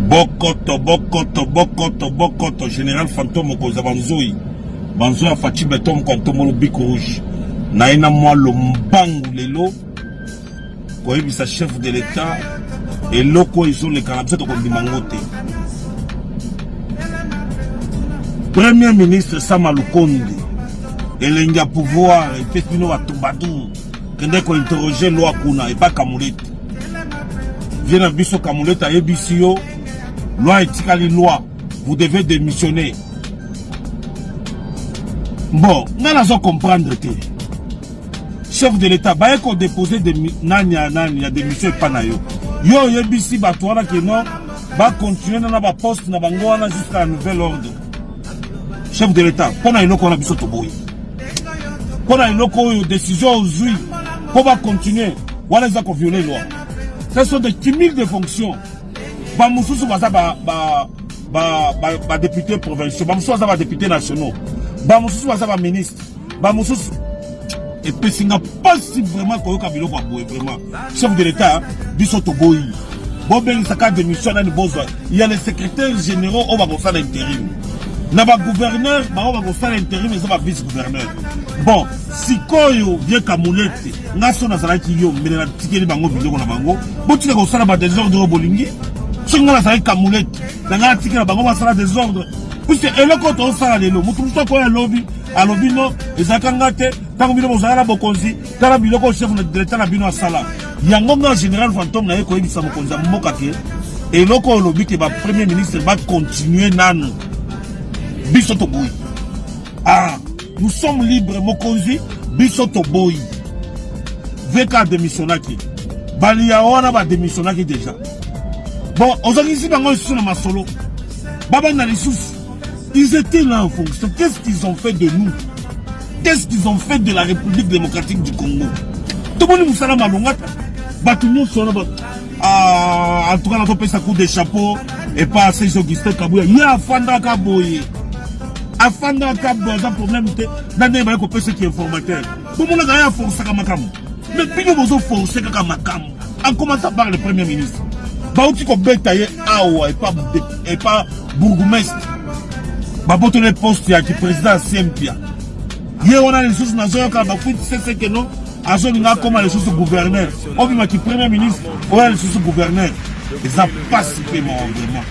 Bokoto, général fantôme Koza Banzoui. Banzoui a Fati Betom Kantomolo Bic Rouge. Naina moi le mbangu lelo. Koyebi sa chef de l'État. Et loko ils ont les canapés de Kondimangote. Premier ministre Sama Lukonde. Et l'India pouvoir. Et peut-être qu'il a Toubadou. Quand on interroger loi Kuna et pas Kamoulette. Vient à Bisso Kamoulette à Ebisio. Loi et loi, vous devez démissionner. Bon, nous allons comprendre que chef de l'État, il faut déposer des démissions et pas na yo. Yo yebisi batouana que non, va continuer dans la poste na bangoana jusqu'à un nouvel ordre. Chef de l'État, pour na iloko na biso toboyi. Pour na iloko décision aujourd'hui, pour va continuer, voilà ça qu'on violer loi. Ce sont des cumuls de fonctions. Bamoussou baza ba député provincial, Bamoussou baza ba député nationaux, Bamoussou baza ba ministre, Bamoussou et puis c'est pas si vraiment koyoka biloko boye vraiment. Chef de l'État, biso to boyi. Bon ben ça cadre de mission na bozo. Il y a les secrétaires généraux au bagosa d'intérim. Na ba gouverneur, ba bagosa d'intérim et ça ba vice gouverneur. Bon, si koyo vient Kamoulette, ngaso na salaki yo, mais na tikeli bango biloko na bango, bo tika ko sala ba désordre bolingi. Si on a fait Kamoulette, on a dit que on a des ordres. Puisque le côté on s'en allait là, nous tous quoi un lobby, à lobby non, les akangate, tant que nous avons bokonzi, tant que nous chef de l'État na bino à sala. Yangonga général fantôme na yeko ebisa mokonza mokake. Et le côté lobby que le premier ministre va continuer nanu. Bisoto boy. Ah, nous sommes libres mokonzi, bisoto boy. Veka démissionnaki. Balia ona ba démissionnaki déjà. Bon, aujourd'hui, ici, ils sont dans ma solo. Baba Nalissus, ils étaient là en fonction. Qu'est-ce qu'ils ont fait de nous? Qu'est-ce qu'ils ont fait de la République démocratique du Congo? Tout le monde nous a malongata. Tout le monde sont là. En tout cas, on a fait ça coup de chapeau. Et pas assez Augustin Kabouya. Il y a Afanda Kaboye. Afanda Kaboye, un problème. Dans les gens qui sont informateur. Tout le monde a forcé Kamakam. Mais puis nous avons forcé Kamakam. En commençant par le Premier ministre. Baouti ko betaye awa et pas bourgmestre. Baboto le poste ya qui président Sempia. Hier on a les sources nationales quand c'est que non. Azo ninga comme les sources gouverneur. On bima qui premier ministre, on a les sources gouverneur. Et ça passe vraiment vraiment.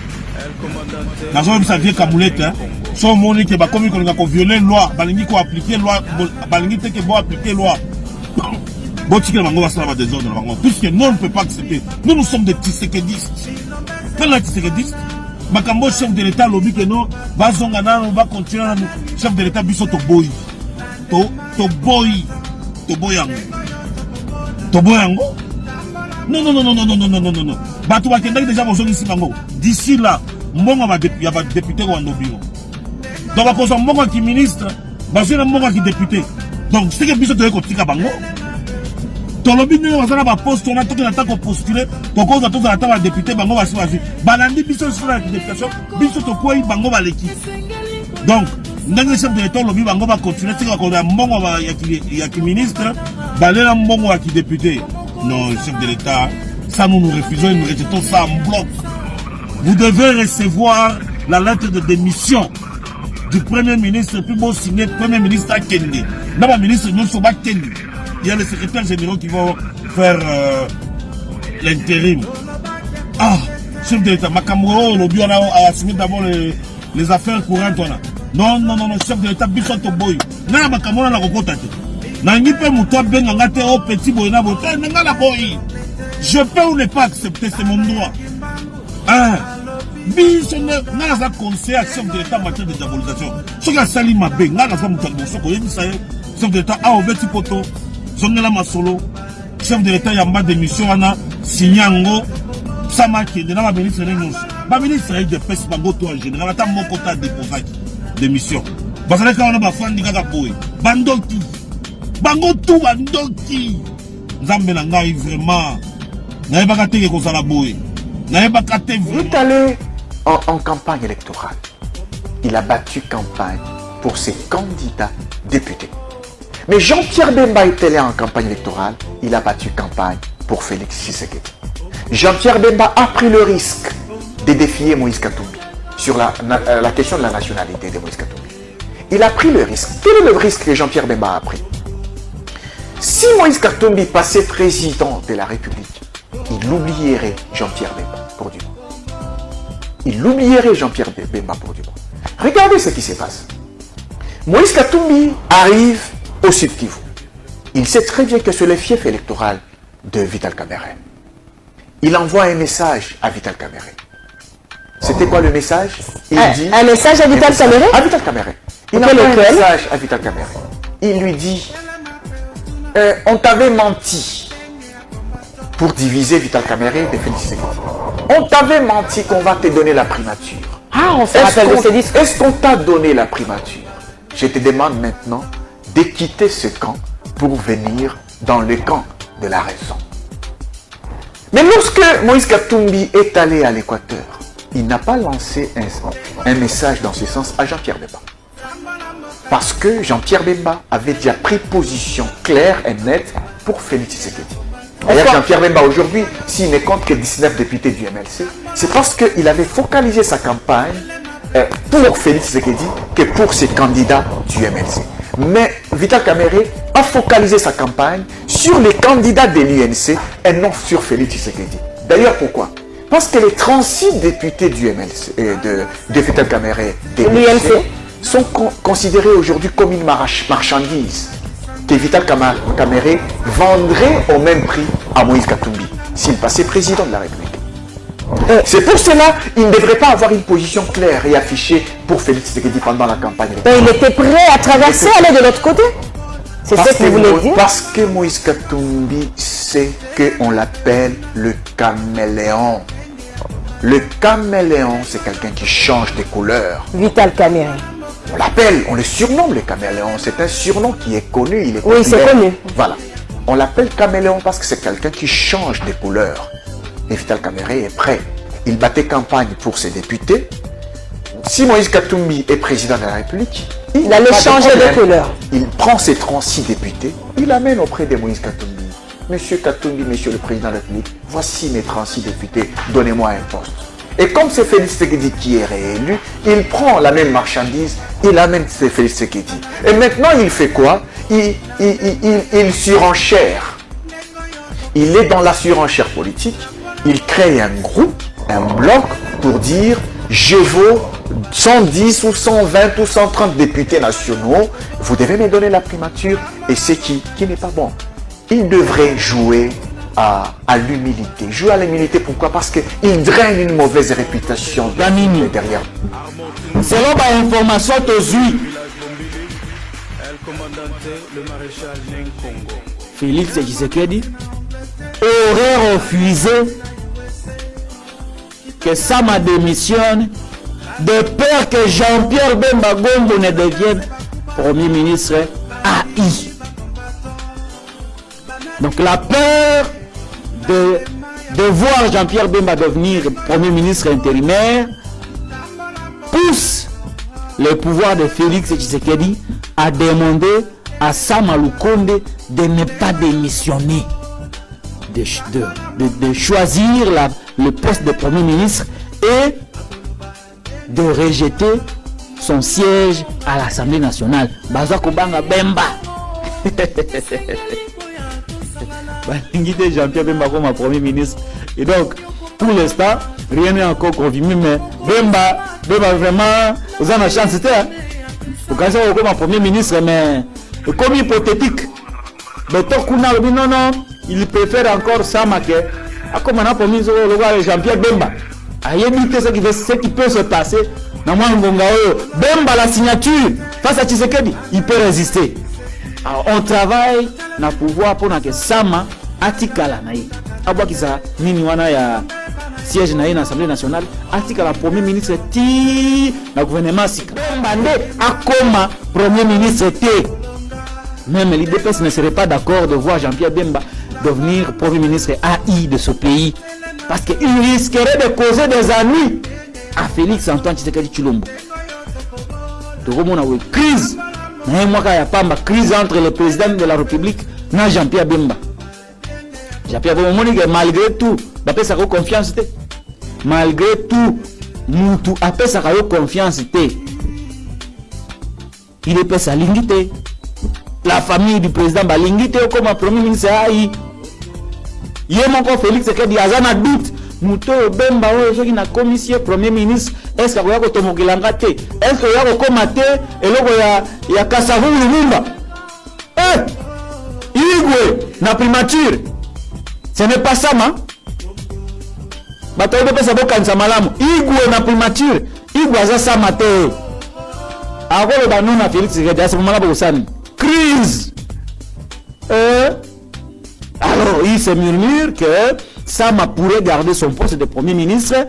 Nazo ça vient Kamoulette hein. Son moni que ba comme qu'on a violer loi, balingi ko appliquer loi, balingi te que bon appliquer loi. Puisque nous on ne peut pas accepter. Nous sommes des tisséquedistes. Quand les tisséquedistes, Makambo chef de l'État lobby que non, va continuer à chef de l'État biso to boy. To boyango. Non. Bato ba kenda déjà besoin ici bango. D'ici là, mbongo va député ou ndobino. Donc ba kozo mbongo qui ministre, ba zela mbongo qui député. Donc c'est que biso to ko tika bango. Tolobi nous on a pas poste on a tout le temps postuler donc on a tout le temps député bango va choisir balandi biso sur la députation biso to quoi bango va l'équipe donc ndenge chef de l'État lobi bango va continuer c'est qu'on a mbongo va ya qui ministre balela mbongo wa qui député non chef de l'État ça nous refusons et nous rejetons ça en bloc. Vous devez recevoir la lettre de démission du premier ministre puis bon signé premier ministre à Kende non pas ministre non so ba Kende. Il y a les secrétaires généraux qui vont faire l'intérim. Ah, chef de l'État, Makamuro, le bureau a assigné d'abord les affaires courantes. Non, chef de l'État, Bissoto Boy. Non, Makamuro n'a pas de Nangi peut moutoua ben ngate au petit boy na bote nangala boy. Je peux ou ne pas accepter, c'est mon droit. Ah, biso na za conseil à chef de l'État en matière de diabolisation. Ce qui a sali ma ben, na za moutoua boso ko yebi saye. Chef de l'État a au petit poto. Zongela Masolo, chef de l'État yamba démission ana Sinyango Samaki de la ministre Renons. Ba ministre de pêche bangoto en général ata moko ta déposé démission. Basale ka ona ba fandi kaka boy. Bandoki. Bangoto bandoki. Nzambe na ngai vraiment. Na yeba te ko sala boy. Na yeba te. Il est allé en campagne électorale. Il a battu campagne pour ses candidats députés. Mais Jean-Pierre Bemba est allé en campagne électorale, il a battu campagne pour Félix Tshisekedi. Jean-Pierre Bemba a pris le risque de défier Moïse Katumbi sur la question de la nationalité de Moïse Katumbi. Il a pris le risque. Quel est le risque que Jean-Pierre Bemba a pris? Si Moïse Katumbi passait président de la République, il oublierait Jean-Pierre Bemba pour du bon. Il oublierait Jean-Pierre Bemba pour du bon. Regardez ce qui se passe. Moïse Katumbi arrive au Sud Kivu. Il sait très bien que c'est le fief électoral de Vital Kamerhe. Il envoie un message à Vital Kamerhe. C'était quoi le message? Il dit un message à Vital Kamerhe? À Vital Kamerhe. Il envoie un message à Vital Kamerhe. Il lui dit on t'avait menti pour diviser Vital Kamerhe de Félix Tshisekedi. On t'avait menti qu'on va te donner la primature. Ah, on se rappelle de ces discours. Est-ce qu'on t'a donné la primature? Je te demande maintenant de quitter ce camp pour venir dans le camp de la raison. Mais lorsque Moïse Katumbi est allé à l'Équateur, il n'a pas lancé un message dans ce sens à Jean-Pierre Bemba. Parce que Jean-Pierre Bemba avait déjà pris position claire et nette pour Félix Tshisekedi. D'ailleurs, Jean-Pierre Bemba aujourd'hui, s'il ne compte que 19 députés du MLC, c'est parce qu'il avait focalisé sa campagne pour Félix Tshisekedi que pour ses candidats du MLC. Mais Vital Kamerhe a focalisé sa campagne sur les candidats de l'UNC et non sur Félix Tshisekedi. D'ailleurs, pourquoi? Parce que les 36 députés du MLC, de Vital Kamerhe de l'UNC sont considérés aujourd'hui comme une marchandise que Vital Kamerhe vendrait au même prix à Moïse Katumbi s'il passait président de la République. C'est pour cela qu'il ne devrait pas avoir une position claire et affichée pour Félix Tshisekedi pendant la campagne. Il était prêt à traverser, aller de l'autre côté. C'est ce qu'il voulait dire. Parce que Moïse Katumbi sait qu'on l'appelle le caméléon. Le caméléon, c'est quelqu'un qui change de couleur. Vital Kamerhe. On l'appelle, on le surnomme le caméléon. C'est un surnom qui est connu. Il est oui, c'est connu. Voilà. On l'appelle caméléon parce que c'est quelqu'un qui change de couleur. Et Vital Kamerhe est prêt. Il battait campagne pour ses députés. Si Moïse Katumbi est président de la République, il allait changer de couleur. Il prend ses 36 députés, il l'amène auprès de Moïse Katumbi. Monsieur Katumbi, monsieur le président de la République, voici mes 36 députés, donnez-moi un poste. Et comme c'est Félix Tshisekedi qui est réélu, il prend la même marchandise, il amène Félix Tshisekedi. Et maintenant, il fait quoi? Il surenchère. Il est dans la surenchère politique. Il crée un groupe, un bloc pour dire je vaux 110 ou 120 ou 130 députés nationaux, vous devez me donner la primature. Et c'est qui n'est pas bon. Il devrait jouer à l'humilité. Jouer à l'humilité, pourquoi? Parce qu'il draine une mauvaise réputation derrière. Selon l'information aujourd'hui, Félix Tshisekedi aurait refusé que Sama démissionne de peur que Jean-Pierre Bemba Gombo ne devienne Premier ministre AI. Donc la peur de voir Jean-Pierre Bemba devenir Premier ministre intérimaire pousse le pouvoir de Félix Tshisekedi à demander à Sama Lukonde de ne pas démissionner, de choisir le poste de Premier ministre et de rejeter son siège à l'Assemblée nationale. Baza Kobanga Bemba. Jean-Pierre Bemba comme Premier ministre. Et donc, pour l'instant, rien n'est encore confirmé, mais Bemba vraiment, vous avez la chance, c'était. Vous pensez comme Premier ministre, mais comme hypothétique. Mais non, il préfère encore Sama que comme on a promis Jean-Pierre Bemba. Il y a ce qui peut se passer. Bemba, la signature face à Tshisekedi, il peut résister. Alors, on travaille na pouvoir pour que Sama atikala na ye. Abwakisa nini wana ya siège na ye na Assemblée nationale, atikala Premier ministre ti na gouvernement sika. Bemba nde akoma Premier ministre te. Même l'IDPS ne serait pas d'accord de voir Jean-Pierre Bemba devenir Premier ministre AI de ce pays. Parce qu'il risquerait de causer des ennuis à Félix Antoine Tshisekedi Tshilombo. De remonter crise. Il y a une crise entre le président de la République et Jean-Pierre Bemba. Jean-Pierre Bemba, malgré tout, il a confiance. malgré tout mutu apesaka yo confiance te il epesa alingi te la famille du président balingi te comme premier ministre ai ye moko Félix Tshisekedi aza na doute mutu oyo Bemba oyo soki na commission premier ministre est-ce que akoya kotomokelanga te est-ce que oya kokoma te eloko ya Kasavu Lumumba Igwe na primature ce n'est pas ça ma bato oyo pesa bokanisa malamu Igwe na primature Igwe aza sama te akoloba non na Félix Tshisekedi asa pomala bokosani crise alors il se murmure que Sama pourrait garder son poste de premier ministre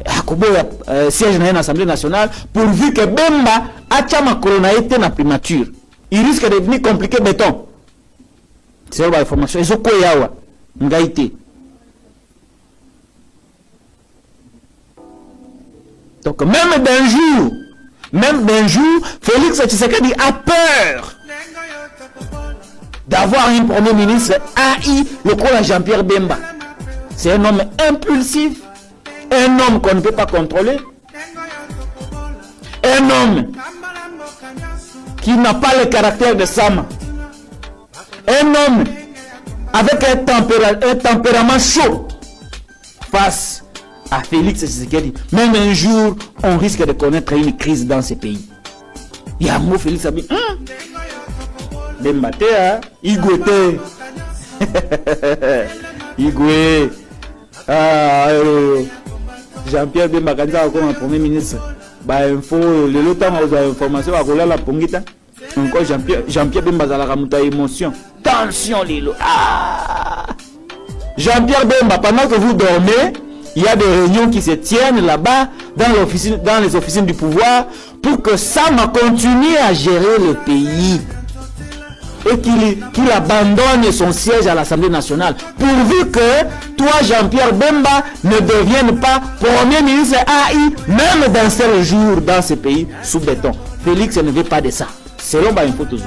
à siège dans l'Assemblée nationale pourvu que Bemba a makolo na été na primature il risque de devenir compliqué béton c'est la information et soko yawa ngaité donc même d'un jour Félix Tshisekedi a peur d'avoir un premier ministre AI le coup à Jean-Pierre Bemba. C'est un homme impulsif, un homme qu'on ne peut pas contrôler, un homme qui n'a pas le caractère de Sama, un homme avec un tempérament chaud face à Félix Tshisekedi. Même un jour, on risque de connaître une crise dans ce pays. Il y a un mot Félix a dit Bemba te Igwe te Igwe Jean-Pierre Bemba kanza comme premier ministre ba info le lotang aux informations à coller la pongita encore Jean-Pierre Bemba zalaka muta émotion tension lilo Jean-Pierre Bemba pendant que vous dormez il y a des réunions qui se tiennent là-bas dans les officines du pouvoir pour que Sama continue à gérer le pays et qu'il abandonne son siège à l'Assemblée nationale pourvu que toi Jean-Pierre Bemba ne devienne pas premier ministre AI même d'un seul jour dans ce pays sous béton. Félix ne veut pas de ça selon ma info toujours.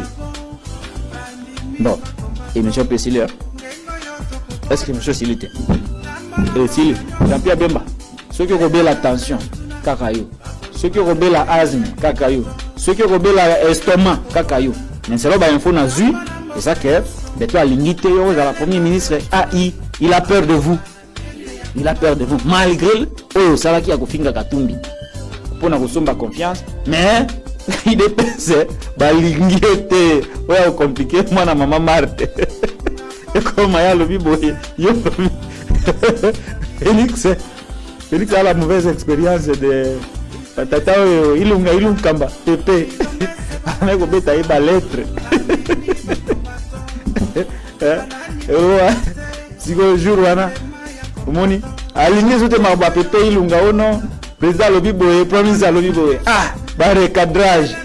Bon, et M. Pessileur est-ce que M. Silité Jean-Pierre Bemba ceux qui robent la tension kakayo ceux qui robent la asthme kakayo ceux qui robent la estomac kakayo mais c'est là bas info na zui c'est ça que de toi limité à la premier ministre AI il a peur de vous malgré ça là qui a kofinga katumbi pour na kosomba confiance mais il dépense ba lingité ouais compliqué moi na maman Marthe et comme ya lobi boye yo Félix a la mauvaise expérience de tata ilunga kamba pepe avec au bêta et lettre si le jour wana moni aligné sur te marba pepe ilunga ono président lobi boye premier ministre lobi boye ba recadrage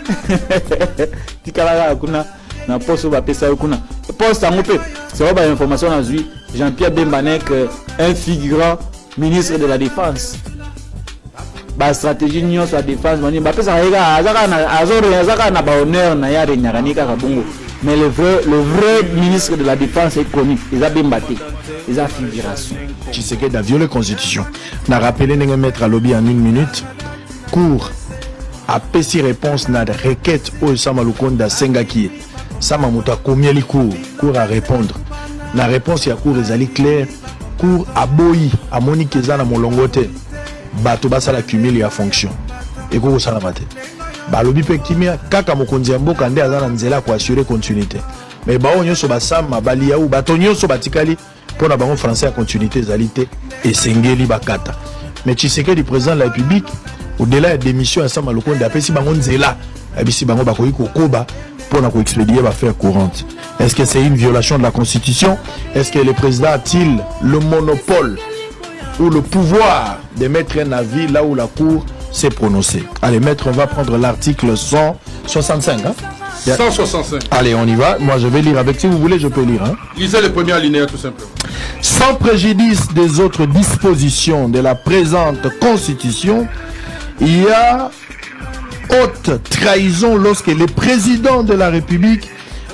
tikala kuna na poste ba pesa kuna poste ngope c'est ba information na zui Jean-Pierre Bemba nek un figurant ministre de la défense ba stratégie nyonso sur la défense mani ba pesa azaka na ba honneur na ya renyakanika kabungo mais le vrai ministre de la défense est connu ils a Bembaté ils a figuration Tshisekedi a violé la constitution na rappelé n'enga mettre à lobby en 1 minute cour a pesi réponse na requête au Samalukonda Sengaki sama muta combien li cour a répondre na réponse ya cour ezali clair cour a boyi a monique ezana molongote bato basala cumul ya fonction eko sala mate ba lobi pe kimia kaka mokonzi ya mboka nde azana nzela ko assurer continuité mais ba onyo so basama balia ou batonyo so batikali pona bango français ya continuité ezalité et sengeli bakata mais Tshisekedi président de la République au-delà de démission ensemble lokonda pesi bango nzela abisi bango bakoyi kokoba pona ko expédier ba faire courante. Est-ce que c'est une violation de la constitution? Est-ce que le président a-t-il le monopole ou le pouvoir de mettre un avis là où la cour s'est prononcée? Allez, maître, on va prendre l'article 165. 165. Allez, on y va. Moi, je vais lire avec. Si vous voulez, je peux lire. Lisez le premier alinéa tout simplement. Sans préjudice des autres dispositions de la présente constitution, il y a haute trahison lorsque le président de la République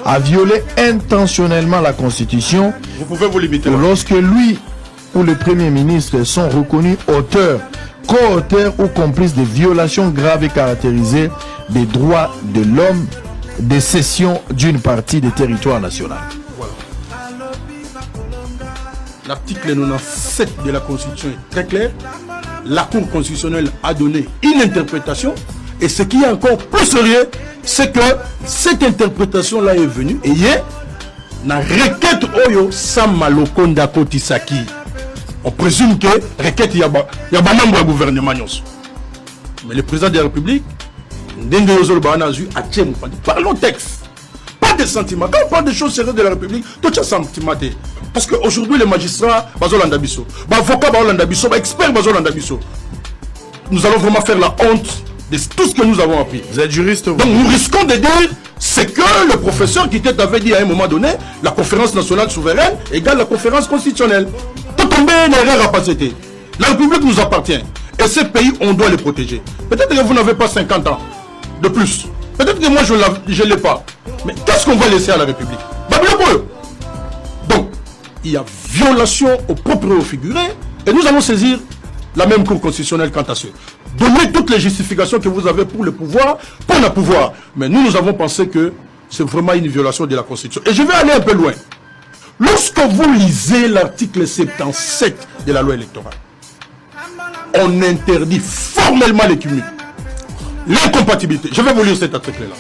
a violé intentionnellement la constitution. Vous pouvez vous limiter. Lorsque lui ou le Premier ministre sont reconnus auteurs, co-auteurs ou complices de violations graves et caractérisées des droits de l'homme, des cessions d'une partie des territoires nationaux. L'article 97 de la Constitution est très clair. La Cour constitutionnelle a donné une interprétation. Et ce qui est encore plus sérieux, c'est que cette interprétation-là est venue. Et hier, na requête Oyo Samalokonda Kotisaki. On présume que requête il y a un membre du gouvernement. Mais le président de la République, parlons texte. Pas de sentiments. Quand on parle des choses sérieuses de la République, tout ça sentiment. Parce qu'aujourd'hui, les magistrats, avocats, experts, nous allons vraiment faire la honte de tout ce que nous avons appris. Vous êtes juriste, vous? Donc nous risquons de dire, c'est que le professeur qui avait dit à un moment donné, la conférence nationale souveraine égale la conférence constitutionnelle. Tout tombé une erreur à passer. La République nous appartient. Et ce pays, on doit les protéger. Peut-être que vous n'avez pas 50 ans de plus. Peut-être que moi, je ne l'ai pas. Mais qu'est-ce qu'on va laisser à la République? Donc, il y a violation au propre et au figuré. Et nous allons saisir la même Cour constitutionnelle quant à ce. Donnez toutes les justifications que vous avez pour le pouvoir, pour le pouvoir. Mais nous avons pensé que c'est vraiment une violation de la Constitution. Et je vais aller un peu loin. Lorsque vous lisez l'article 77 de la loi électorale, on interdit formellement les cumuls, l'incompatibilité. Je vais vous lire cet article-là.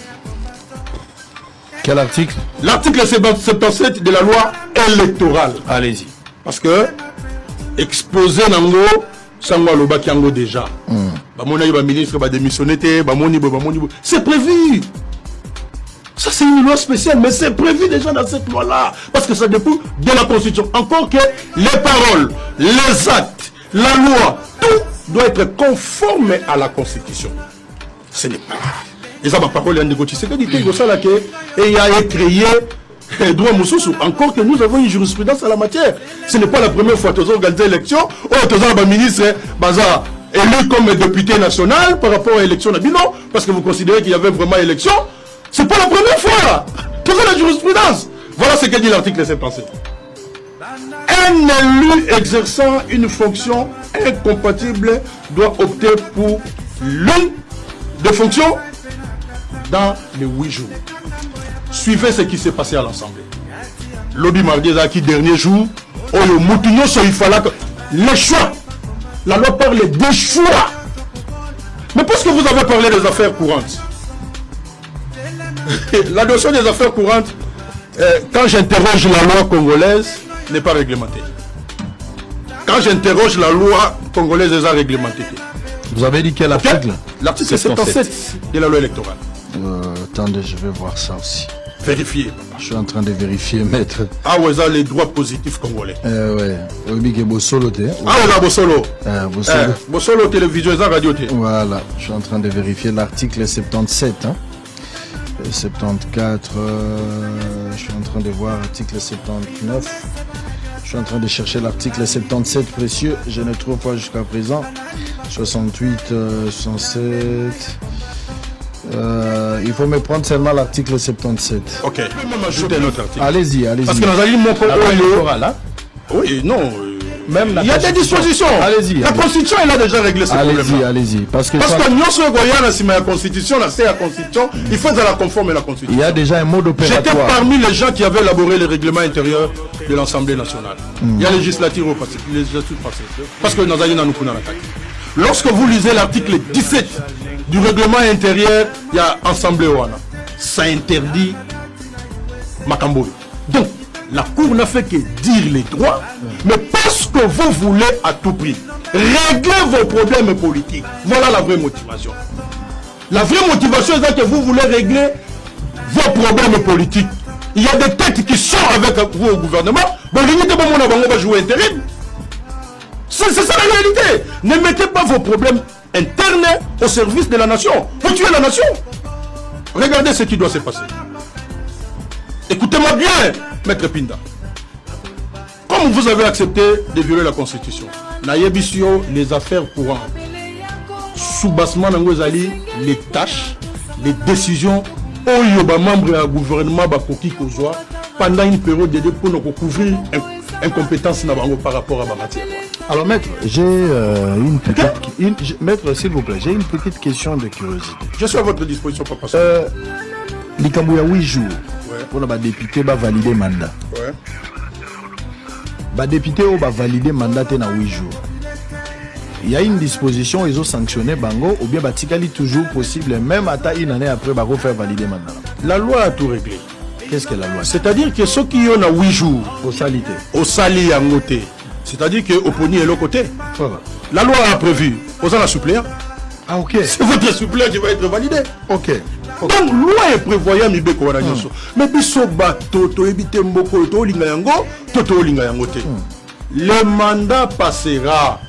Quel article? L'article 77 de la loi électorale. Allez-y. Parce que, exposé Nango, Sangwa Loba Kiango déjà. Ministre va démissionner, c'est prévu. Ça, c'est une loi spéciale, mais c'est prévu déjà dans cette loi-là. Parce que ça dépend de la Constitution. Encore que les paroles, les actes, la loi, tout doit être conforme à la Constitution. Ce n'est pas. Et ça, ma parole est en négociation. C'est que dit que ça, là, et il y a créé droit Moussoussou. Encore que nous avons une jurisprudence à la matière. Ce n'est pas la première fois que nous avons organisé l'élection. Nous avons un ministre, Baza, élu comme député national par rapport à l'élection. Non, parce que vous considérez qu'il y avait vraiment élection. C'est pas la première fois. Tout ça, la jurisprudence. Voilà ce que dit l'article 77. Un élu exerçant une fonction incompatible doit opter pour l'une des fonctions dans les 8 jours. Suivez ce qui s'est passé à l'Assemblée. Lobby Marguezaki, dernier jour, il fallait que les choix. La loi parle des choix. Mais parce que vous avez parlé des affaires courantes, la notion des affaires courantes, quand j'interroge la loi congolaise, n'est pas réglementée. Quand j'interroge la loi congolaise, elle est réglementée. Vous avez dit quel article? L'article 77 de la loi électorale. Attendez, je vais voir ça aussi. Vérifiez, papa. Je suis en train de vérifier, maître. Ah ouais, ça, les droits positifs congolais. Ouais. Oui, Bosolo. Ah ouais, Bosolo. Bosolo. Bosolo, télévision, et radio. Voilà, je suis en train de vérifier l'article 77. 74, je suis en train de voir l'article 79. Je suis en train de chercher l'article 77 précieux. Je ne trouve pas jusqu'à présent. 68, 67. Il faut me prendre seulement l'article 77. Ok. Je peux même ajouter un autre article. Allez-y. Parce que dans la ligne, mon électoral, oui, non. Même il y a des dispositions. Allez-y. La Constitution, elle a déjà réglé ce problème. Allez-y. Parce que nous sommes la Constitution, c'est la Constitution, il faut la conformer à la Constitution. Il y a déjà un mode opératoire. J'étais parmi les gens qui avaient élaboré les règlements intérieurs de l'Assemblée nationale. Il y a législative au passé, législative passée. Parce que nous avons lorsque vous lisez l'article 17 du règlement intérieur, il y a Assemblée Ouana. Ça interdit Makamboui. Donc, la Cour n'a fait que dire les droits, mais parce que vous voulez à tout prix régler vos problèmes politiques. Voilà la vraie motivation. La vraie motivation est que vous voulez régler vos problèmes politiques. Il y a des têtes qui sont avec vous au gouvernement. Bon, l'unité va jouer intérim. C'est ça la réalité. Ne mettez pas vos problèmes internes au service de la nation. Vous tuez la nation. Regardez ce qui doit se passer. Écoutez-moi bien, Maître Pinda. Comme vous avez accepté de violer la Constitution, Nayebisio, les affaires courantes, sous-bassement d'Angozali, les tâches, les décisions, au membre du gouvernement Bakoki Kozwa, pendant une période de pour nous couvrir incompétence par rapport à ma matière. Alors maître, j'ai maître, s'il vous plaît, j'ai une petite question de curiosité. Je suis à votre disposition, papa. Likambo ya 8 jours. Ouais. Pour les députés va valider mandat. Ouais. Les députés va valider mandat dans 8 jours. Il y a une disposition, ils ont sanctionné Bango, ou bien Batikali toujours possible, même à une année après, Bango faire valider mandat. La loi a tout réglé. Qu'est-ce que la loi? C'est-à-dire que ceux qui ont 8 jours, Au salité. au sali en côté, c'est-à-dire qu'au poni est l'autre côté. Voilà. La loi a prévu, aux la suppléant. Ah ok. C'est votre suppléant qui va être validé. Ok. Donc, loi est prévoyant Mibeko wana nyonso. Mais biso bato to ebite mboko to linga yango, to linga yango te. Le mandat passera.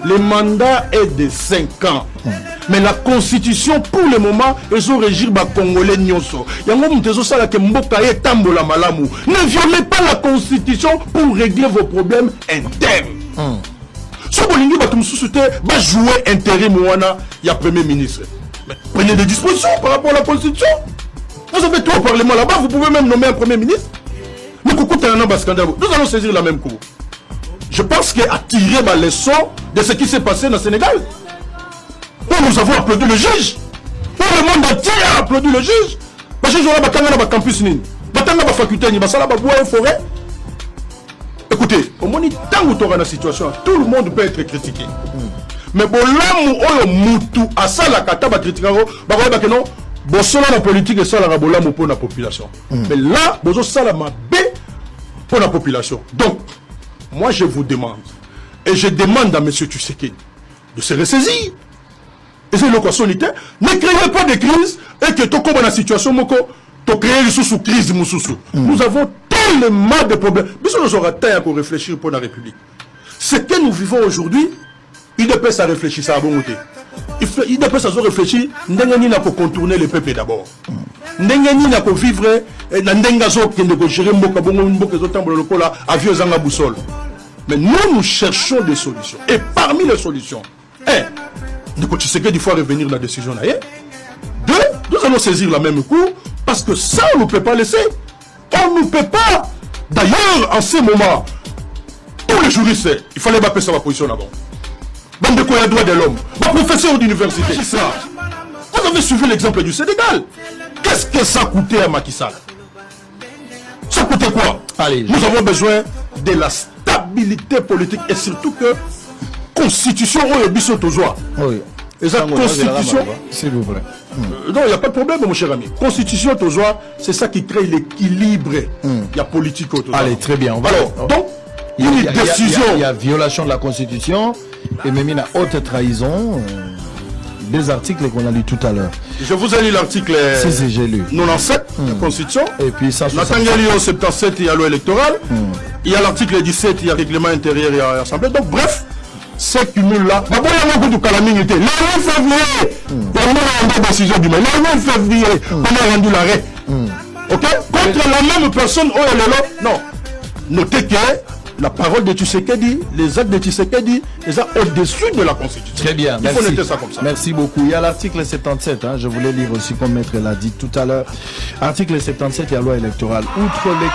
Le mandat est de 5 ans. Mais la constitution, pour le moment, ils ont régir les Congolais nyonso. Yango mtezo sala ke mboka ye tambola malamu. Ne violez pas la constitution pour régler vos problèmes internes. Si vous voulez que jouer intérim il y a Premier ministre. Mais prenez des dispositions par rapport à la Constitution. Vous avez tout au Parlement là-bas, vous pouvez même nommer un Premier ministre. Mais nous allons saisir la même cour. Je pense qu'à tirer ma leçon de ce qui s'est passé dans le Sénégal. Où nous avons applaudi le juge. Où le monde entier a applaudi le juge. Parce que nous avons un campus, nous avons une faculté, nous avons une forêt. Écoutez, au moment où tu as une situation, tout le monde peut être critiqué. Mais bon, là où mutu à ça la kata va critiquer, bah non, bon cela la politique et ça la rabola pour la population. Mais là, bon ça la ma b pour la population. Donc, moi je vous demande et je demande à Monsieur Tshisekedi de se ressaisir. Et c'est l'équation unitaire. Ne créez pas de crise et que tu comme la situation moko, tu crées sous crise mususu. Nous avons tellement de problèmes. Mais nous aura temps pour réfléchir pour la République. Ce que nous vivons aujourd'hui. Il ne peut pas réfléchir ça à bon côté. Il ne peut pas réfléchir, n'engagez pas pour contourner le peuple d'abord. N'engagez pas pour vivre, n'engagez pas pour gérer à vieux zanga boussole. Mais nous cherchons des solutions. Et parmi les solutions, il faut revenir à la décision. Deux, nous allons saisir la même cour parce que ça, on ne peut pas laisser. On ne peut pas. D'ailleurs, en ce moment, tous les juristes, il fallait pas ça la position d'abord. Bande quoi, droit de l'homme, professeur d'université. Vous avez suivi l'exemple du Sénégal. Qu'est-ce que ça coûtait à Macky Sall? Ça coûtait quoi? Allez, nous avons besoin de la stabilité politique et surtout que constitution au biso tozoa. Oui. Et ça constitution. S'il vous plaît. Non, il n'y a pas de problème, mon cher ami. Constitution tozoa, c'est ça qui crée l'équilibre. Il y a politique au tozoa. Allez, très bien. On va alors, donc, une décision. Il y a violation de la Constitution et même une haute trahison. Des articles qu'on a lu tout à l'heure. Je vous ai lu l'article 97 de la Constitution. Et puis 77, il y a loi électorale. Il y a l'article 17, il y a règlement intérieur et assemblée. Donc, bref, c'est cumul-là. Le 9 février, on a rendu la décision du maire. Le 9 février, on a rendu l'arrêt. Ok? Contre la même personne, oh, elle est là. Non. Notez que la parole de Tshisekedi, les actes de Tshisekedi, les actes au-dessus de la Constitution. Très bien, il faut noter ça comme ça. Merci beaucoup. Il y a l'article 77, je voulais lire aussi comme maître l'a dit tout à l'heure. Article 77, il y a loi électorale. Outre les